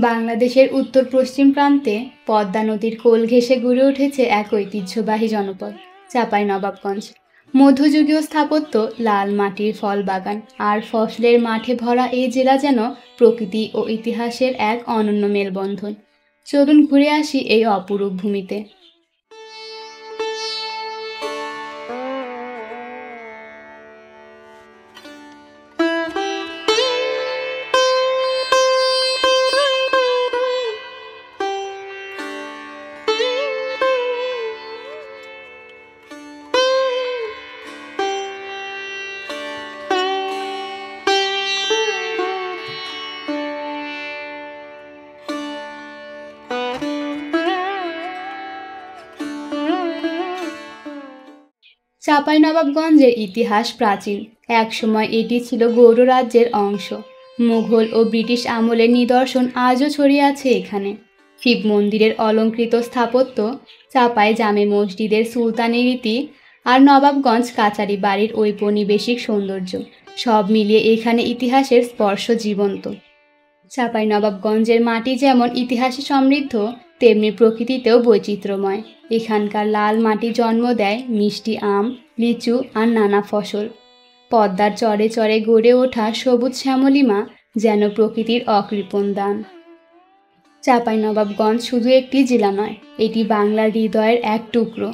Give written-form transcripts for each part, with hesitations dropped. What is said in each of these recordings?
বাংলাদেশের উত্তর পশ্চিম প্রান্তে পদ্মা নদীর কোল ঘেঁষে গড়ে উঠেছে এক ঐতিহ্যবাহী জনপদ চাঁপাইনবাবগঞ্জ। মধ্যযুগীয় স্থাপত্য, লাল মাটির ফল বাগান আর ফসলের মাঠে ভরা এই জেলা যেন প্রকৃতি ও ইতিহাসের এক অনন্য মেলবন্ধন। চলুন ঘুরে আসি এই অপরূপ ভূমিতে। চাঁপাইনবাবগঞ্জের ইতিহাস প্রাচীন। একসময় এটি ছিল গৌড় রাজ্যের অংশ। মুঘল ও ব্রিটিশ আমলের নিদর্শন আজও ছড়িয়ে আছে এখানে। শিব মন্দিরের অলঙ্কৃত স্থাপত্য, চাঁপাই জামে মসজিদের সুলতানি রীতি আর নবাবগঞ্জ কাচারি বাড়ির ঔপনিবেশিক সৌন্দর্য, সব মিলিয়ে এখানে ইতিহাসের স্পর্শ জীবন্ত। চাঁপাইনবাবগঞ্জের মাটি যেমন ইতিহাসে সমৃদ্ধ, তেমনি প্রকৃতিতেও বৈচিত্র্যময়। এখানকার লাল মাটি জন্ম দেয় মিষ্টি আম, লিচু আর নানা ফসল। পদ্মার চরে চরে গড়ে ওঠা সবুজ শ্যামলিমা যেন প্রকৃতির অকৃপণ দান। চাঁপাইনবাবগঞ্জ শুধু একটি জেলা নয়, এটি বাংলার হৃদয়ের এক টুকরো।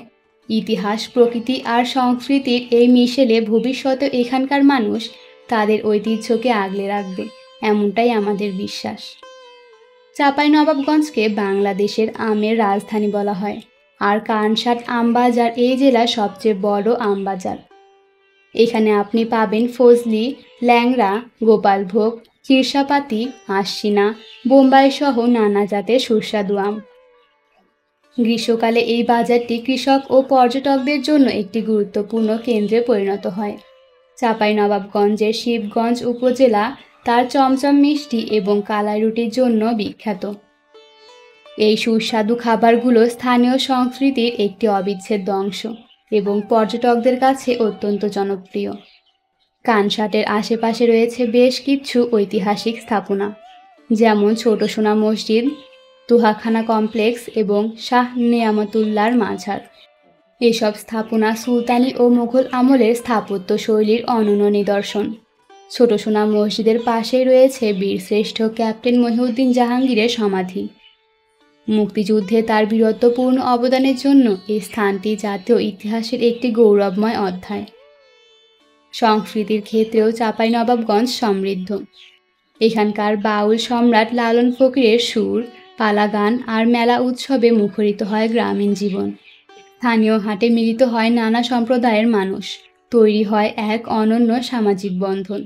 ইতিহাস, প্রকৃতি আর সংস্কৃতির এই মিশেলে ভবিষ্যতে এখানকার মানুষ তাদের ঐতিহ্যকে আগলে রাখবে, এমনটাই আমাদের বিশ্বাস। চাঁপাইনবাবগঞ্জকে বাংলাদেশের আমের রাজধানী বলা হয়, আর কানসাট আমবাজার এই জেলার সবচেয়ে বড় আমবাজার। এখানে আপনি পাবেন ফজলি, ল্যাংড়া, গোপালভোগ, চিরসাপাতি, আশ্বিনা, বোম্বাই সহ নানা জাতের সুস্বাদু আম। গ্রীষ্মকালে এই বাজারটি কৃষক ও পর্যটকদের জন্য একটি গুরুত্বপূর্ণ কেন্দ্রে পরিণত হয়। চাঁপাইনবাবগঞ্জের শিবগঞ্জ উপজেলা তার চমচম মিষ্টি এবং কালাই রুটির জন্য বিখ্যাত। এই সুস্বাদু খাবারগুলো স্থানীয় সংস্কৃতির একটি অবিচ্ছেদ্য অংশ এবং পর্যটকদের কাছে অত্যন্ত জনপ্রিয়। কানসাটের আশেপাশে রয়েছে বেশ কিছু ঐতিহাসিক স্থাপনা, যেমন ছোট সোনা মসজিদ, তুহাখানা কমপ্লেক্স এবং শাহ নেয়ামতুল্লাহর মাজার। এসব স্থাপনা সুলতানি ও মুঘল আমলের স্থাপত্য শৈলীর অনন্য নিদর্শন। ছোট সোনা মসজিদের পাশেই রয়েছে বীরশ্রেষ্ঠ ক্যাপ্টেন মহিউদ্দিন জাহাঙ্গীরের সমাধি। মুক্তিযুদ্ধে তার বীরত্বপূর্ণ অবদানের জন্য এই স্থানটি জাতীয় ইতিহাসের একটি গৌরবময় অধ্যায়। সংস্কৃতির ক্ষেত্রেও চাঁপাইনবাবগঞ্জ সমৃদ্ধ। এখানকার বাউল সম্রাট লালন ফকিরের সুর, পালা গান আর মেলা উৎসবে মুখরিত হয় গ্রামীণ জীবন। স্থানীয় হাটে মিলিত হয় নানা সম্প্রদায়ের মানুষ, তৈরি হয় এক অনন্য সামাজিক বন্ধন।